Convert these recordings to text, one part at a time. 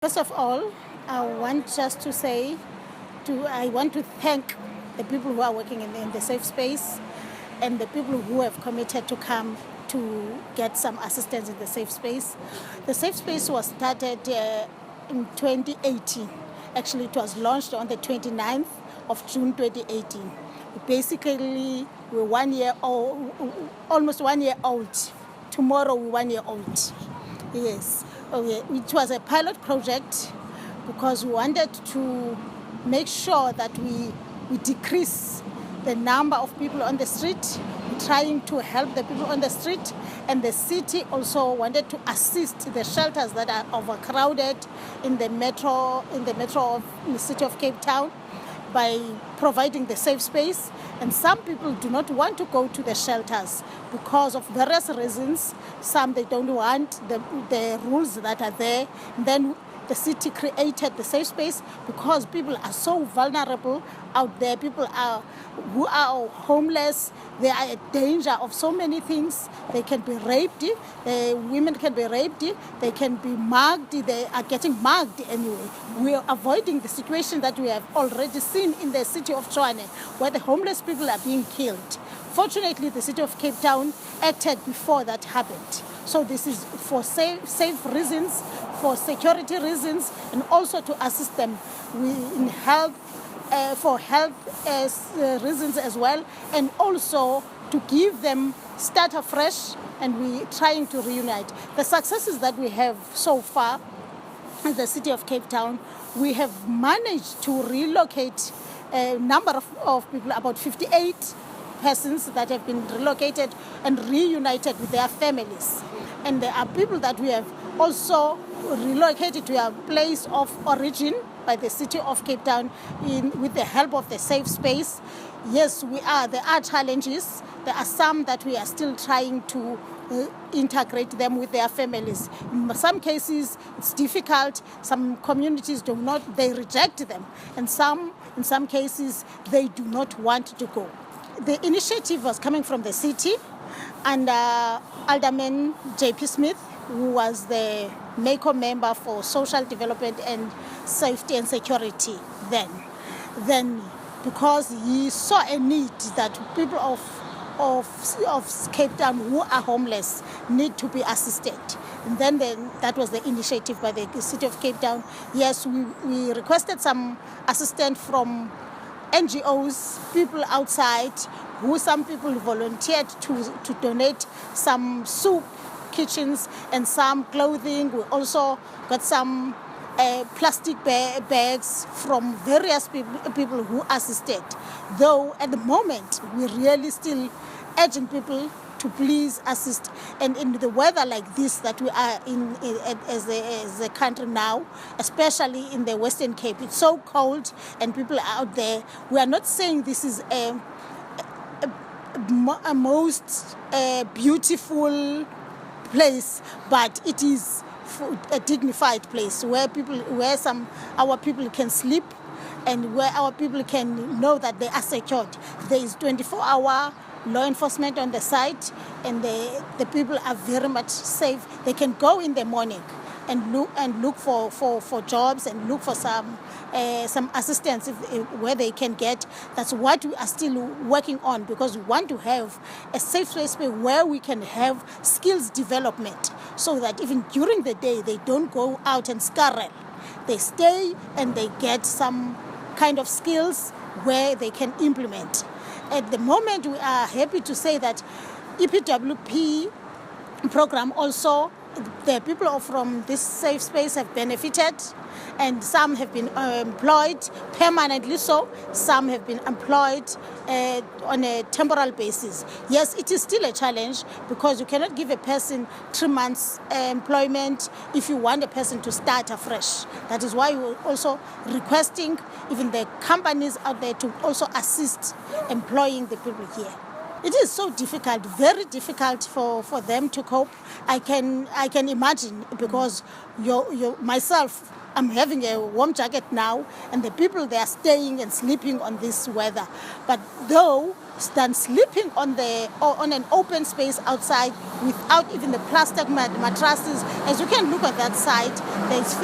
First of all, I want just to say, I want to thank the people who are working in the safe space and the people who have committed to come to get some assistance in the safe space. The safe space was started in 2018. Actually, it was launched on the 29th of June 2018. Basically, we're 1 year old, almost 1 year old. Tomorrow, we're 1 year old. Yes. Okay. It was a pilot project because we wanted to make sure that we decrease the number of people on the street, trying to help the people on the street, and the city also wanted to assist the shelters that are overcrowded in the metro of the city of Cape Town by providing the safe space. And some people do not want to go to the shelters because of various reasons. Some, they don't want the rules that are there. And then the city created the safe space because people are so vulnerable out there. People who are homeless, they are at danger of so many things. They can be raped, women can be raped, they can be mugged, they are getting mugged anyway. We are avoiding the situation that we have already seen in the city of Tshwane, where the homeless people are being killed. Fortunately, the city of Cape Town acted before that happened. So this is for safe reasons, for security reasons, and also to assist them in health, for health reasons as well, and also to give them start afresh, and we're trying to reunite. The successes that we have so far in the city of Cape Town, we have managed to relocate a number of people, about 58 persons that have been relocated and reunited with their families. And there are people that we have also relocated to a place of origin by the city of Cape Town with the help of the safe space. Yes, there are challenges. There are some that we are still trying to integrate them with their families. In some cases, it's difficult. Some communities they reject them. And in some cases, they do not want to go. The initiative was coming from the city, and Alderman J.P. Smith, who was the MACO member for Social Development and Safety and Security then because he saw a need that people of Cape Town who are homeless need to be assisted. And then that was the initiative by the city of Cape Town. Yes, we requested some assistance from NGOs, people outside, some people volunteered to donate some soup kitchens and some clothing. We also got some plastic bags from various people who assisted. Though at the moment, we're really still urging people to please assist. And in the weather like this that we are in as a country now, especially in the Western Cape, it's so cold and people are out there. We are not saying this is a most beautiful place, but it is a dignified place where our people can sleep and where our people can know that they are secured. There is 24-hour law enforcement on the site, and the people are very much safe. They can go in the morning and look for jobs and look for some assistance where they can get. That's what we are still working on, because we want to have a safe space where we can have skills development, so that even during the day they don't go out and scarrel. They stay and they get some kind of skills where they can implement. At the moment, we are happy to say that EPWP program also, the people from this safe space have benefited, and some have been employed permanently, so some have been employed on a temporal basis. Yes, it is still a challenge, because you cannot give a person 3 months employment if you want a person to start afresh. That is why we're also requesting even the companies out there to also assist employing the people here. It is so difficult, very difficult for them to cope. I can imagine, because myself, I'm having a warm jacket now, and the people, they are staying and sleeping on this weather. But though, than sleeping on an open space outside without even the plastic mattresses. As you can look at that side, it's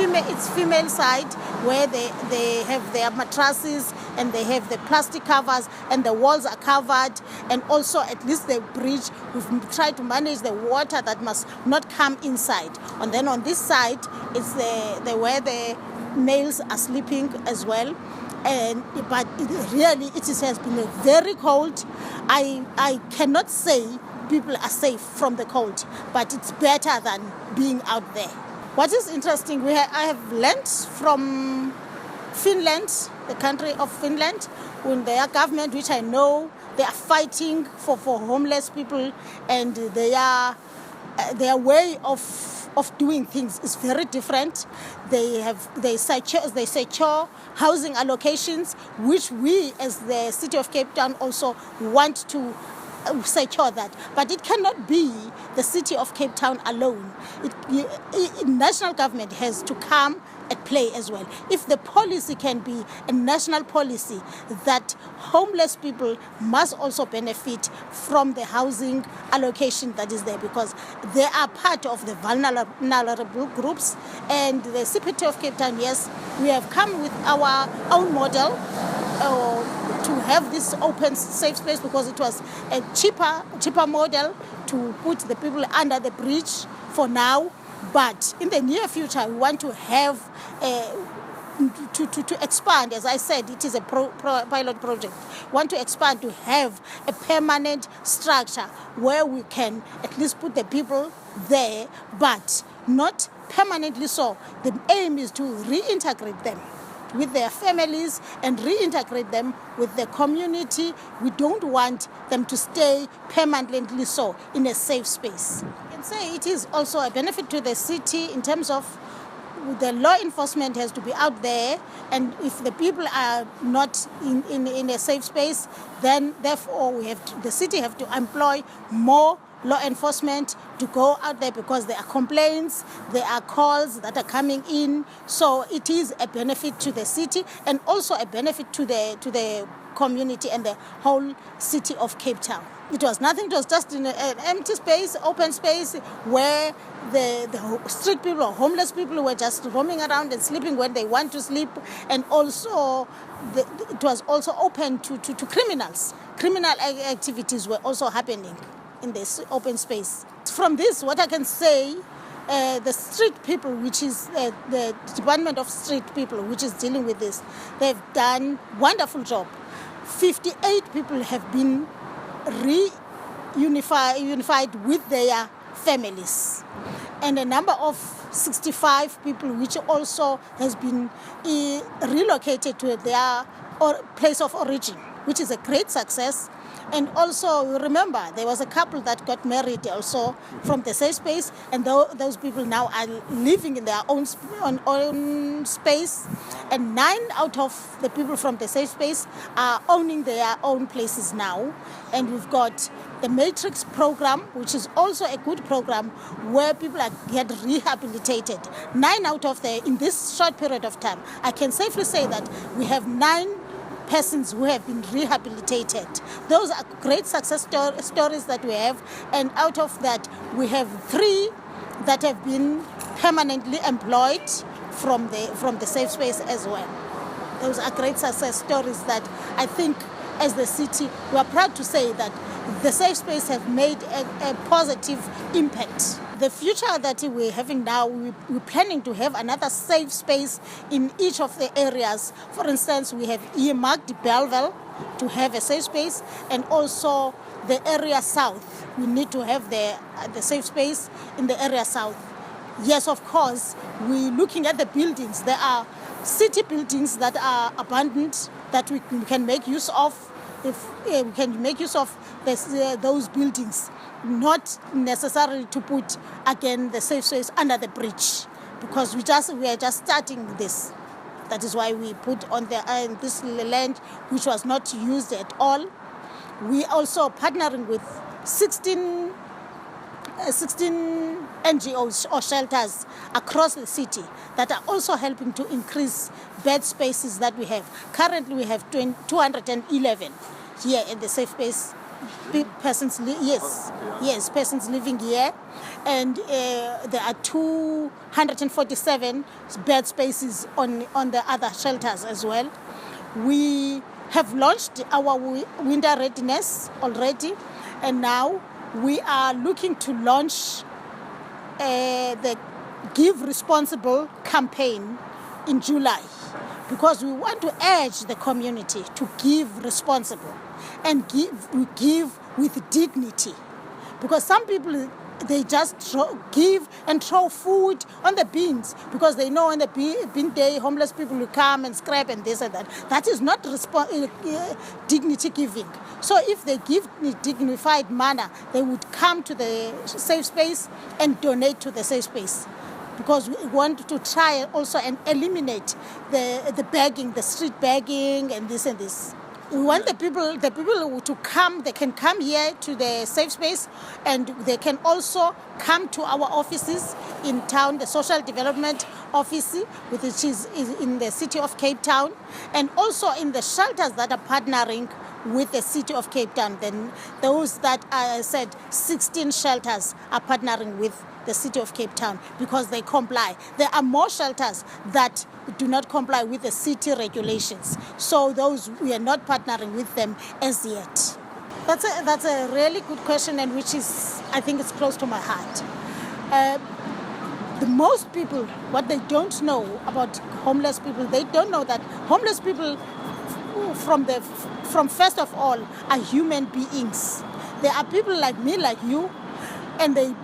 female side where they have their mattresses and they have the plastic covers and the walls are covered, and also at least the bridge, we've tried to manage the water that must not come inside. And then on this side, it's the where the males are sleeping as well. But it has been very cold. I cannot say people are safe from the cold, but it's better than being out there. What is interesting, I have learned from Finland, the country of Finland, when their government, which I know, they are fighting for homeless people, and their way of doing things is very different. They secure housing allocations, which we as the City of Cape Town also want to secure that. But it cannot be the City of Cape Town alone. National government has to come at play as well. If the policy can be a national policy that homeless people must also benefit from the housing allocation that is there, because they are part of the vulnerable groups. And the CPT of Cape Town, yes, we have come with our own model to have this open safe space, because it was a cheaper model to put the people under the bridge for now. But in the near future, we want to have to expand. As I said, it is a pilot project. We want to expand to have a permanent structure where we can at least put the people there, but not permanently so. The aim is to reintegrate them with their families and reintegrate them with the community. We don't want them to stay permanently so in a safe space. I can say it is also a benefit to the city in terms of the law enforcement has to be out there, and if the people are not in a safe space, then therefore the city have to employ more law enforcement to go out there, because there are complaints, there are calls that are coming in. So it is a benefit to the city and also a benefit to the community and the whole city of Cape Town. It was nothing, it was just in an empty space, open space, where the street people or homeless people were just roaming around and sleeping when they want to sleep. And also, it was also open to criminals. Criminal activities were also happening in this open space. From this, what I can say, the street people, which is the Department of Street People, which is dealing with this, they've done a wonderful job. 58 people have been unified with their families, and a number of 65 people which also has been relocated to their place of origin, which is a great success. And also, remember, there was a couple that got married also from the safe space, and those people now are living in their own space. And 9 out of the people from the safe space are owning their own places now. And we've got the Matrix program, which is also a good program where people get rehabilitated. 9 out of in this short period of time, I can safely say that we have 9 persons who have been rehabilitated. Those are great success stories that we have, and out of that we have 3 that have been permanently employed from the safe space as well. Those are great success stories that I think as the city we are proud to say that the safe space has made a positive impact. The future that we're having now, we're planning to have another safe space in each of the areas. For instance, we have earmarked Belleville to have a safe space, and also the area south. We need to have the safe space in the area south. Yes, of course, we're looking at the buildings. There are city buildings that are abandoned that we can make use of. If we can make use of those buildings, not necessarily to put again the safe space under the bridge, because we are just starting this. That is why we put on this land which was not used at all. We also partnering with 16 16 NGOs or shelters across the city that are also helping to increase bed spaces that we have. Currently, we have 211 here in the safe space. Persons persons living here, and there are 247 bed spaces on the other shelters as well. We have launched our winter readiness already, and now we are looking to launch the Give Responsible campaign in July, because we want to urge the community to give responsible and give with dignity, because some people, they just give and throw food on the bins because they know on the bin day homeless people will come and scrap and this and that. That is not dignity giving. So if they give in a dignified manner, they would come to the safe space and donate to the safe space, because we want to try also and eliminate the begging, the street begging and this and this. We want the people to come. They can come here to the safe space, and they can also come to our offices in town, the social development office, which is in the city of Cape Town, and also in the shelters that are partnering with the city of Cape Town. Then those that I said 16 shelters are partnering with the city of Cape Town because they comply. There are more shelters that do not comply with the city regulations. So those, we are not partnering with them as yet. That's a really good question, and which is, I think it's close to my heart. The most people, what they don't know about homeless people, they don't know that homeless people from first of all are human beings. There are people like me, like you, and the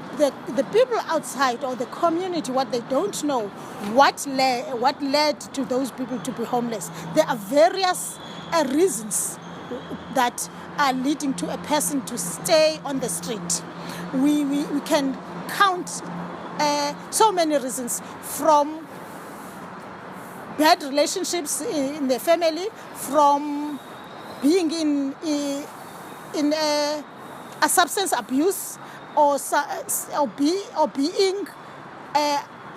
people outside or the community, what they don't know, what led to those people to be homeless. There are various reasons that are leading to a person to stay on the street. We can count so many reasons, from bad relationships in the family, from being in a substance abuse, or being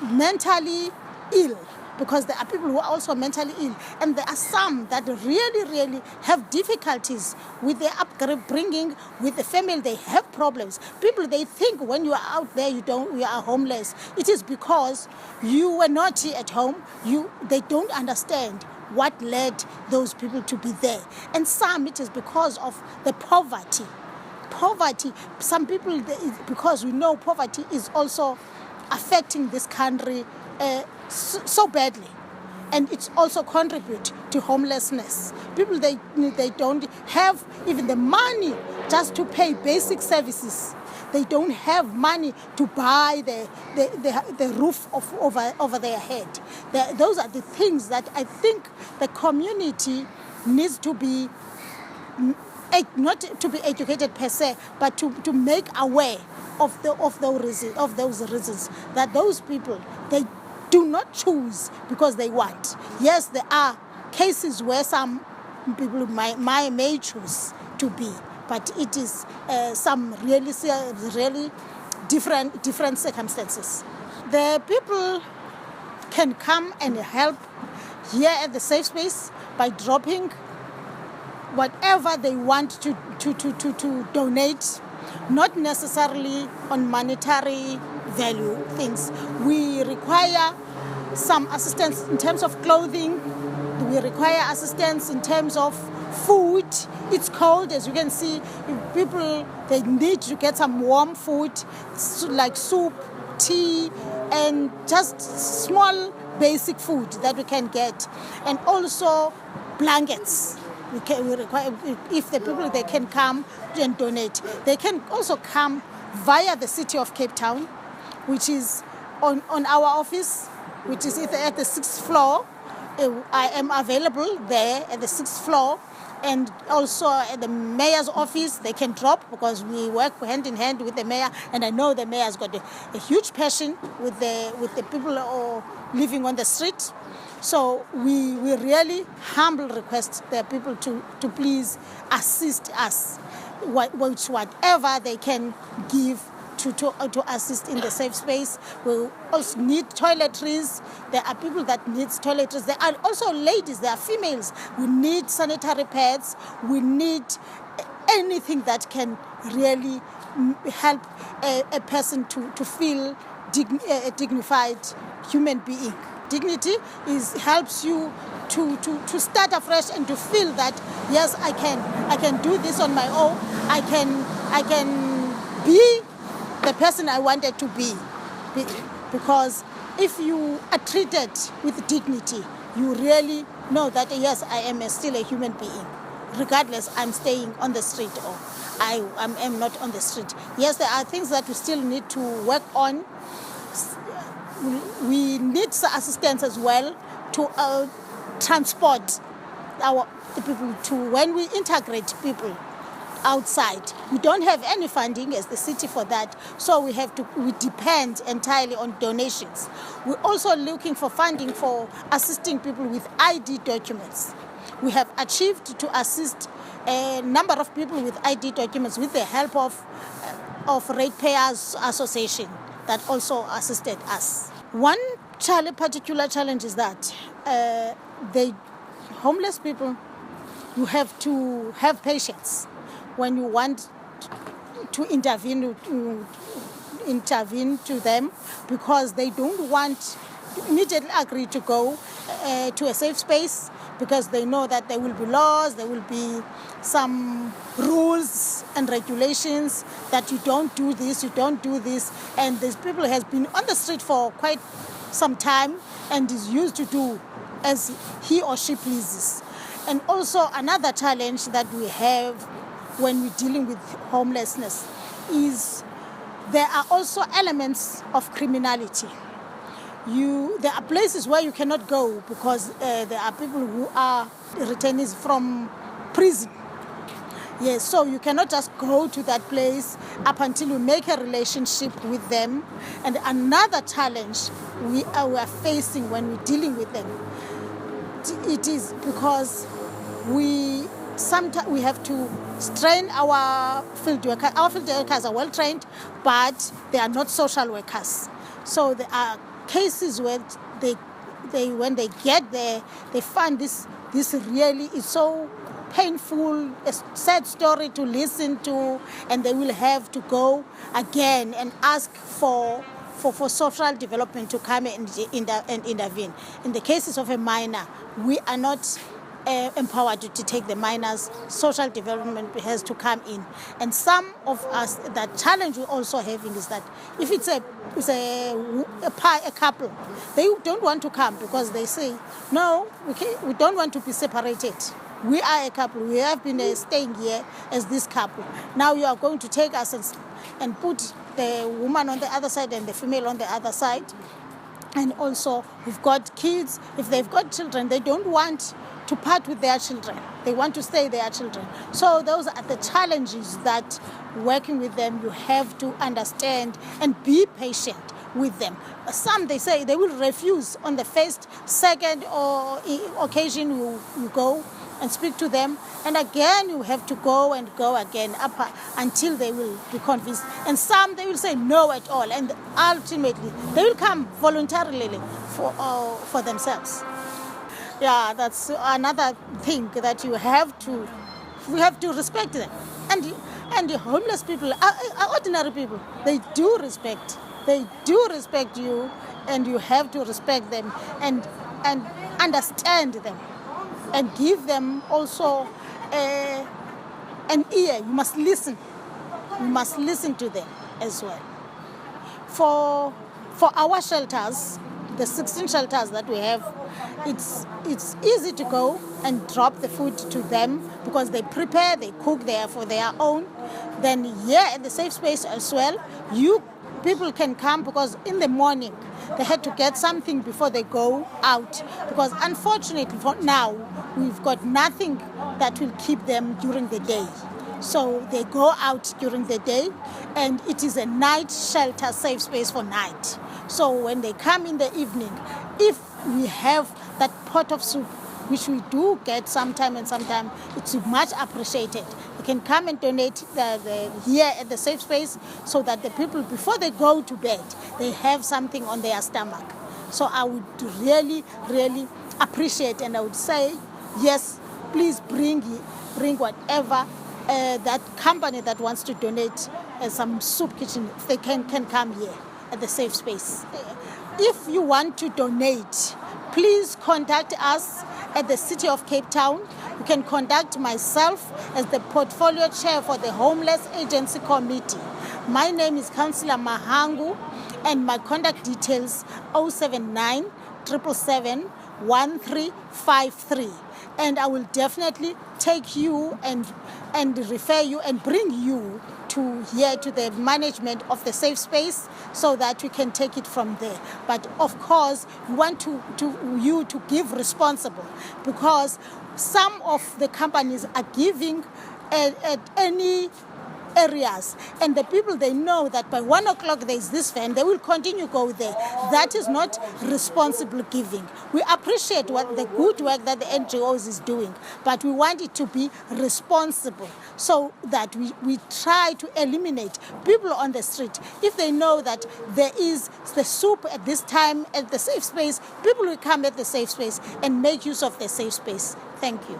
mentally ill, because there are people who are also mentally ill, and there are some that really have difficulties with their upbringing, with the family. They have problems. People, they think when you are out there you are homeless. It is because you were naughty at home. They don't understand what led those people to be there, and some it is because of the poverty. Some people, because we know poverty is also affecting this country so badly, and it's also contribute to homelessness. People, they don't have even the money just to pay basic services. They don't have money to buy the roof over their head. Those are the things that I think the community needs to be, not to be educated per se, but to make aware of those reasons, that those people, they do not choose because they want. Yes, there are cases where some people may choose to be, but it is some really different circumstances. The people can come and help here at the safe space by dropping whatever they want to donate, not necessarily on monetary value things. We require some assistance in terms of clothing. We require assistance in terms of food. It's cold, as you can see. People, they need to get some warm food, like soup, tea, and just small basic food that we can get. And also blankets. We require, if the people, they can come and donate. They can also come via the city of Cape Town, which is on our office, which is at the 6th floor. I am available there at the 6th floor, and also at the mayor's office. They can drop, because we work hand in hand with the mayor, and I know the mayor has got a huge passion with the people living on the street. So we really humble request the people to please assist us, whatever they can give to assist in the safe space. We also need toiletries. There are people that need toiletries. There are also ladies, there are females. We need sanitary pads. We need anything that can really help a person to feel a dignified human being. Dignity helps you to start afresh and to feel that, yes, I can do this on my own. I can be the person I wanted to be. Because if you are treated with dignity, you really know that, yes, I am still a human being, regardless I'm staying on the street or I am not on the street. Yes, there are things that we still need to work on. We need assistance as well to transport the people to when we integrate people outside. We don't have any funding as the city for that, so we depend entirely on donations. We're also looking for funding for assisting people with ID documents. We have achieved to assist a number of people with ID documents with the help of Ratepayers Association that also assisted us. One particular challenge is that the homeless people, you have to have patience when you want to intervene to them, because they don't want to immediately agree to go to a safe space, because they know that there will be laws, there will be some rules and regulations that you don't do this, you don't do this. And these people has been on the street for quite some time and is used to do as he or she pleases. And also another challenge that we have when we're dealing with homelessness is there are also elements of criminality. There are places where you cannot go because there are people who are returnees from prison. Yes, so you cannot just go to that place up until you make a relationship with them. And another challenge we are facing when we're dealing with them, it is because sometimes we have to train our field workers. Our field workers are well trained, but they are not social workers. So there are cases where when they get there, they find this really is so painful, a sad story to listen to, and they will have to go again and ask for social development to come and intervene. In the cases of a minor, we are not empowered to take the minors. Social development has to come in. And some of us, the challenge we're also having is that if it's a couple, they don't want to come because they say, no, we don't want to be separated. We are a couple. We have been staying here as this couple. Now you are going to take us and put the woman on the other side and the female on the other side. And also, we've got kids. If they've got children, they don't want to part with their children. They want to stay their children. So those are the challenges that working with them, you have to understand and be patient with them. Some, they say, they will refuse on the first, second or occasion you go and speak to them. And again, you have to go and go again up until they will be convinced. And some, they will say no at all. And ultimately, they will come voluntarily for themselves. Yeah, that's another thing that we have to respect them. And the homeless people are ordinary people. They do respect you, and you have to respect them and understand them and give them also an ear. You must listen. You must listen to them as well. For our shelters, the 16 shelters that we have, it's easy to go and drop the food to them because they prepare, they cook there for their own. Then here at the safe space as well, people can come because in the morning they had to get something before they go out, because unfortunately for now we've got nothing that will keep them during the day. So they go out during the day, and it is a night shelter, safe space for night. So when they come in the evening, if we have that pot of soup, which we do get sometime and sometime, it's much appreciated. They can come and donate here at the safe space, so that the people, before they go to bed, they have something on their stomach. So I would really, really appreciate, and I would say, yes, please bring whatever that company that wants to donate some soup kitchen, if they can come here at the safe space. If you want to donate, please contact us at the City of Cape Town. You can contact myself as the portfolio chair for the Homeless Agency Committee. My name is Councillor Mahangu, and my contact details 079 777 1353. And I will definitely take you and refer you and bring you to the management of the safe space, so that we can take it from there. But of course, we want you to give responsible, because some of the companies are giving at any areas, and the people, they know that by 1 o'clock there is this van, they will continue go there. That is not responsible giving. We appreciate what the good work that the NGOs is doing, but we want it to be responsible, so that we try to eliminate people on the street. If they know that there is the soup at this time at the safe space, people will come at the safe space and make use of the safe space. Thank you.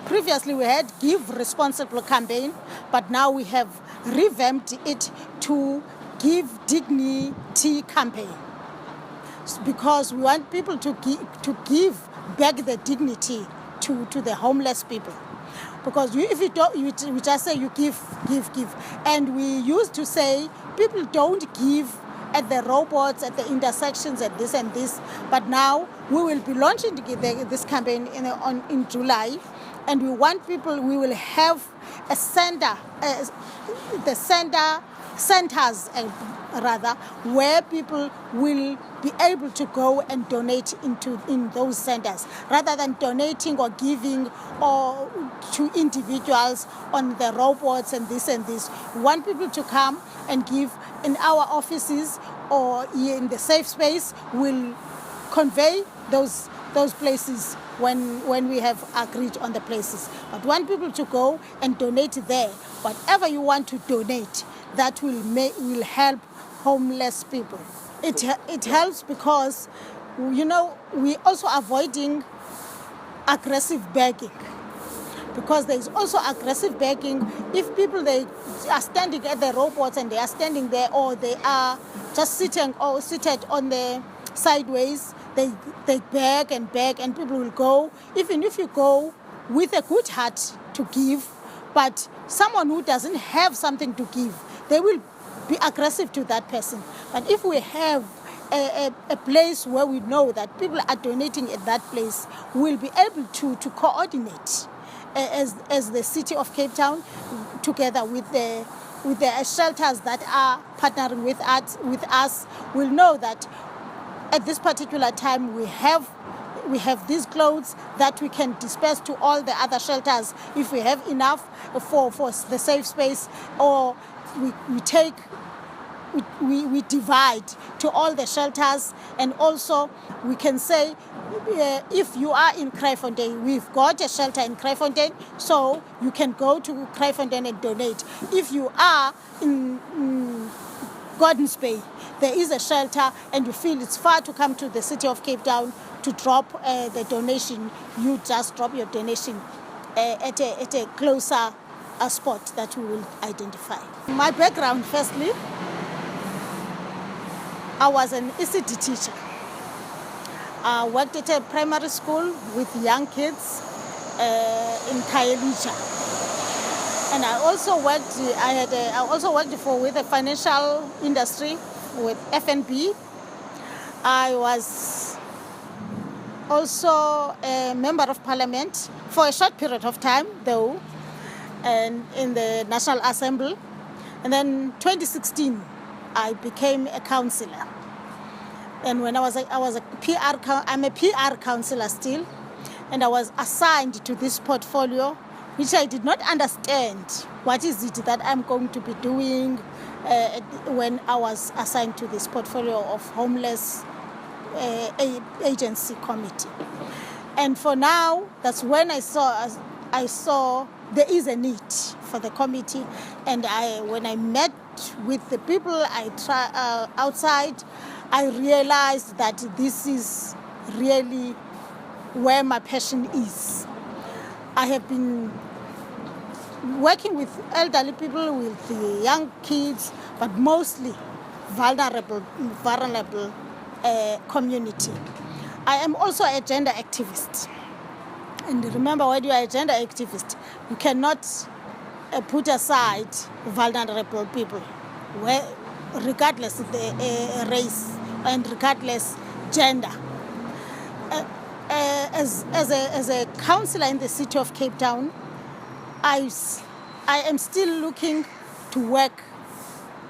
Previously, we had Give Responsible campaign, but now we have revamped it to Give Dignity campaign, because we want people to give back the dignity to the homeless people. Because if you don't, you just say you give. And we used to say people don't give at the robots, at the intersections, at this and this. But now we will be launching this campaign in July. And we want people, we will have a center, centers where people will be able to go and donate in those centers, rather than donating or giving or to individuals on the robots and this and this. We want people to come and give in our offices or in the safe space. We'll convey those places when we have agreed on the places. But want people to go and donate there. Whatever you want to donate, that will help homeless people. It helps because, we also avoiding aggressive begging. Because there is also aggressive begging. If people, they are standing at the robots and they are standing there, or they are just seated on the sideways, they beg, and people will go. Even if you go with a good heart to give, but someone who doesn't have something to give, they will be aggressive to that person. But if we have a place where we know that people are donating at that place, we'll be able to coordinate as the City of Cape Town, together with the shelters that are partnering with us. We'll know that at this particular time we have these clothes that we can disperse to all the other shelters if we have enough for the safe space, or we divide to all the shelters. And also we can say, if you are in Kraaifontein, we've got a shelter in Kraaifontein, so you can go to Kraaifontein and donate. If you are in Gordons Bay, there is a shelter, and you feel it's far to come to the City of Cape Town to drop the donation, you just drop your donation at a closer spot that we will identify. My background, firstly, I was an ECD teacher. I worked at a primary school with young kids in Khayelitsha. And I also worked with the financial industry, with FNB. I was also a member of parliament for a short period of time, though, and in the National Assembly. And then 2016, I became a councillor. And when I'm a PR councillor still, and I was assigned to this portfolio, which I did not understand what is it that I'm going to be doing when I was assigned to this portfolio of Homeless Agency Committee. And for now, that's when I saw I saw there is a need for the committee, and when I met with the people outside, I realized that this is really where my passion is. I have been working with elderly people, with the young kids, but mostly vulnerable community. I am also a gender activist. And remember, when you are a gender activist, you cannot put aside vulnerable people, regardless of the race and regardless gender. As a councillor in the city of Cape Town, I am still looking to work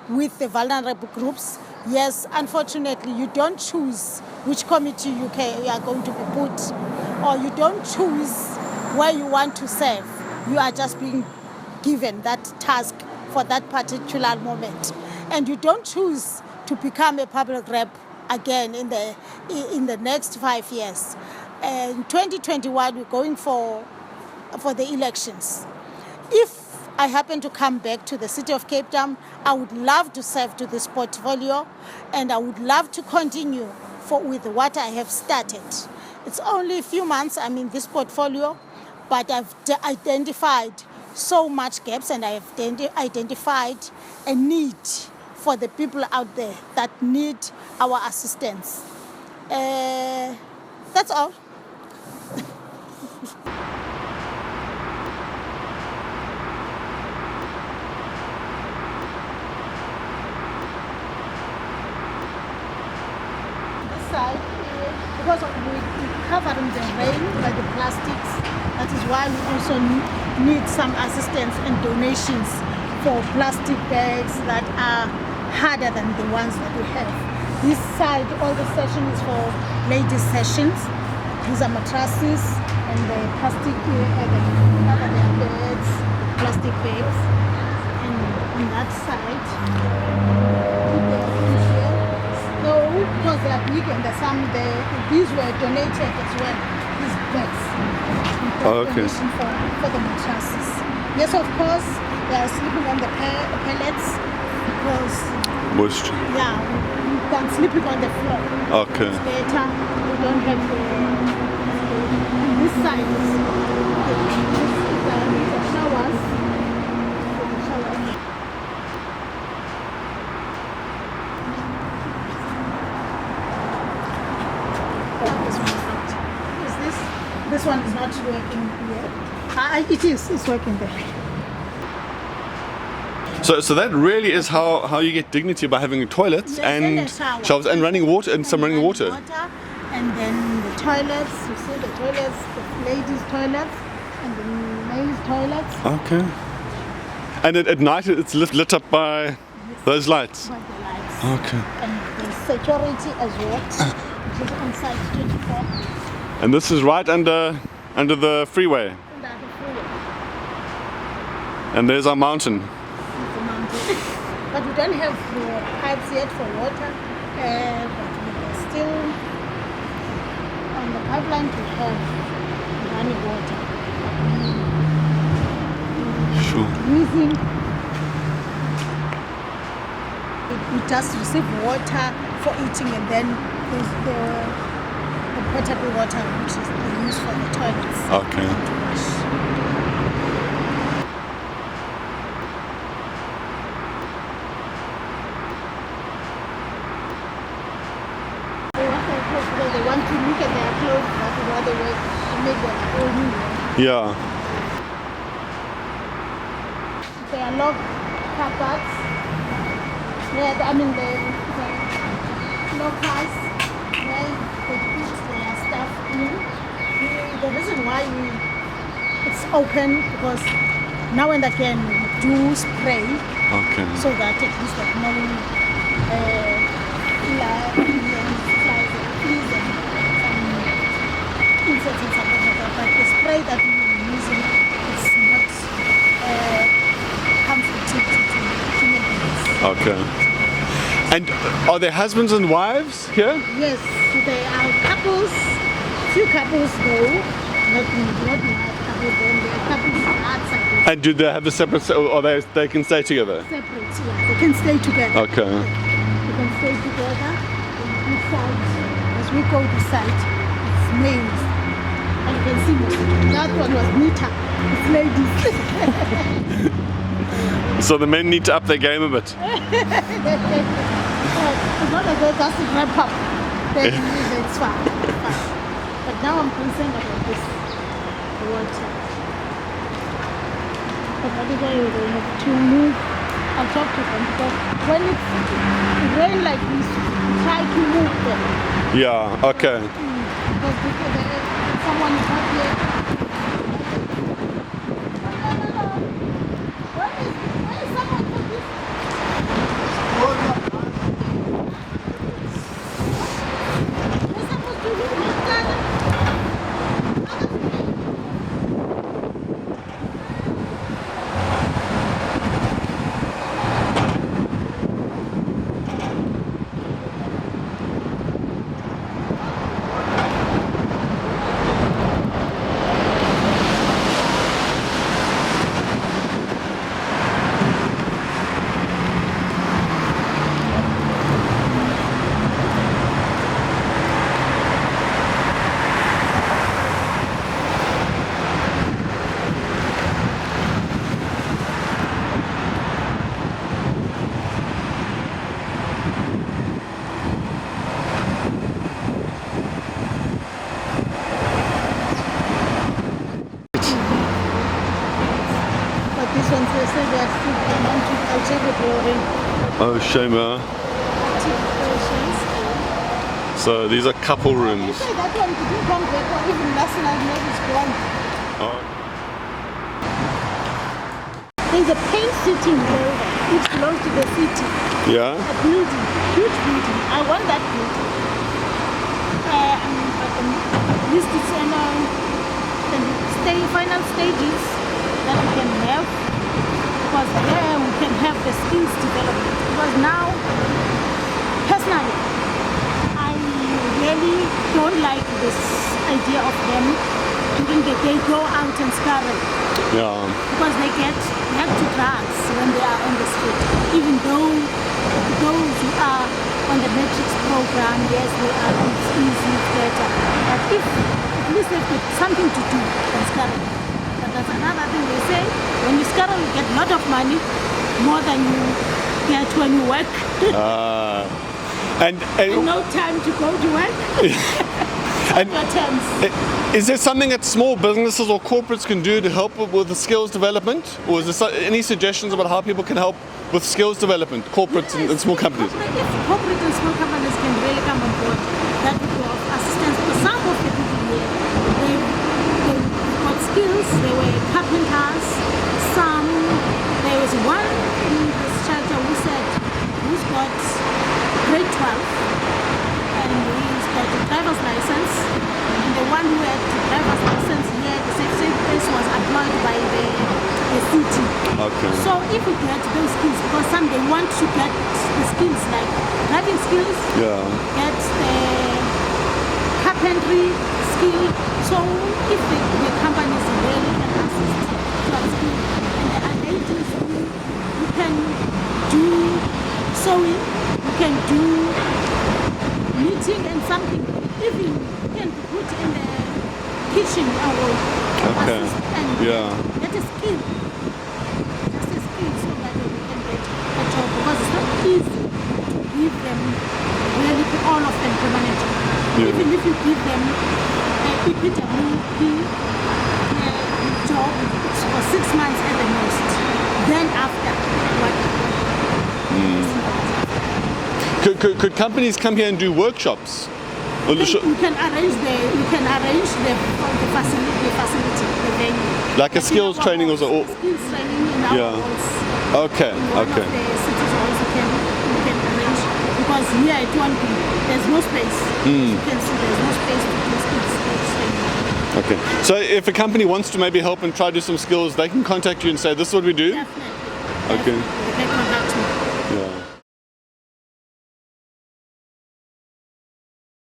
with the vulnerable groups. Yes, unfortunately, you don't choose which committee you are going to be put, or you don't choose where you want to serve. You are just being given that task for that particular moment. And you don't choose to become a public rep again in the next 5 years. In 2021, we're going for the elections. If I happen to come back to the city of Cape Town, I would love to serve to this portfolio, and I would love to continue with what I have started. It's only a few months I'm in this portfolio, but I've identified so much gaps, and I have identified a need for the people out there that need our assistance. That's all. Because we're covering the rain by the plastics, that is why we also need some assistance and donations for plastic bags that are harder than the ones that we have. This side, all the session is for ladies' sessions. These are mattresses and the plastic beds, plastic bags. And on that side, because they are big and these were donated as well, these bags. Okay. For the mattresses. Yes, of course, they are sleeping on the pellets because... Moisture. Yeah, you can sleep it on the floor. Okay. It's better. We don't have this side is the showers. This one is not working here. It's working there. So that really is how you get dignity, by having toilets and showers and running water and some running water. And then the toilets, you see the toilets, the ladies' toilets and the men's toilets. Okay. And at night it's lit up by those lights? By the lights. Okay. And the security as well, which is on site 24. And this is right under the freeway. Under the freeway. And there's our mountain. It's a mountain. But we don't have pipes yet for water. But we are still on the pipeline to have running water. Sure. Using we just receive water for eating, and then there's the potable water, which is used for the toilets. Okay. To wash. They want to look at their clothes, what they wear, to make them all new. Yeah. There are locked car parks. The lockers where they put their stuff in. The reason why it's open, because now and again we do spray. Okay. So that at least like no flies and fleas and insects and something like that. But the spray that we're using is not comforting to human beings. Okay. And are there husbands and wives here? Yes, there are couples, few couples though, not with them. There are couples outside. And do they have a separate, or they can stay together? Separate, yeah. They can stay together. Okay. They can stay together. And this side, as we go this side, it's males. And you can see that one was neater. It's ladies. So the men need to up their game a bit. As long as they just wrap up, then it's fine. But now I'm concerned about this water. But that is why we have to move and talk to them, because when it's rain like this, we try to move them. Yeah, okay. Because someone is not here. Where is someone for this? We're supposed to do this. Oh, shame, So these are couple rooms. That one didn't come back, or even last night, maybe it's gone. Oh. There's a paint sitting there which belongs to the city. Yeah? A building, huge building. I want that building. This is the final stages that we can have, because there we can have the skills development. Because now, personally, I really don't like this idea of them during the day go out and scurry. Yeah. Because they get to drugs when they are on the street. Even though those who are on the matrix program, yes, they are, it's easy, it's better. But if at least they've got something to do than scurry. But that's another thing they say, when you scurry, you get a lot of money, more than you get when you work. And no time to go to work. And is there something that small businesses or corporates can do to help with the skills development? Or is there any suggestions about how people can help with skills development, corporates and small companies? Corporate and small companies can really come on board. That would be of assistance. Because some of the people here, they've got skills. They were carpenters. There was one in this shelter who said, who's got grade 12. And he's got a driver's license, and the one who had the driver's license here, the same place was employed by the city. Okay. So if we get those skills, because some they want to get the skills like driving skills, get the carpentry skill. So if the companies really can assist to our skill, and there are ladies who can do sewing, who can do knitting and something, even can be put in the kitchen or assist and get a skill, just a skill, so that we can get a job, because it's not easy to give them really all of them permanent. Even if you give them a EPWP job for 6 months at the most, then after what? Could companies come here and do workshops? You can arrange the facility, the venue. Like a skills training or so? Skills training in our halls. Okay, okay. The cities also can arrange, because here it won't be, there's no space. You can see there's no space to do skills training. Okay. So if a company wants to maybe help and try to do some skills, they can contact you and say, this is what we do? Definitely. Okay. They can contact me.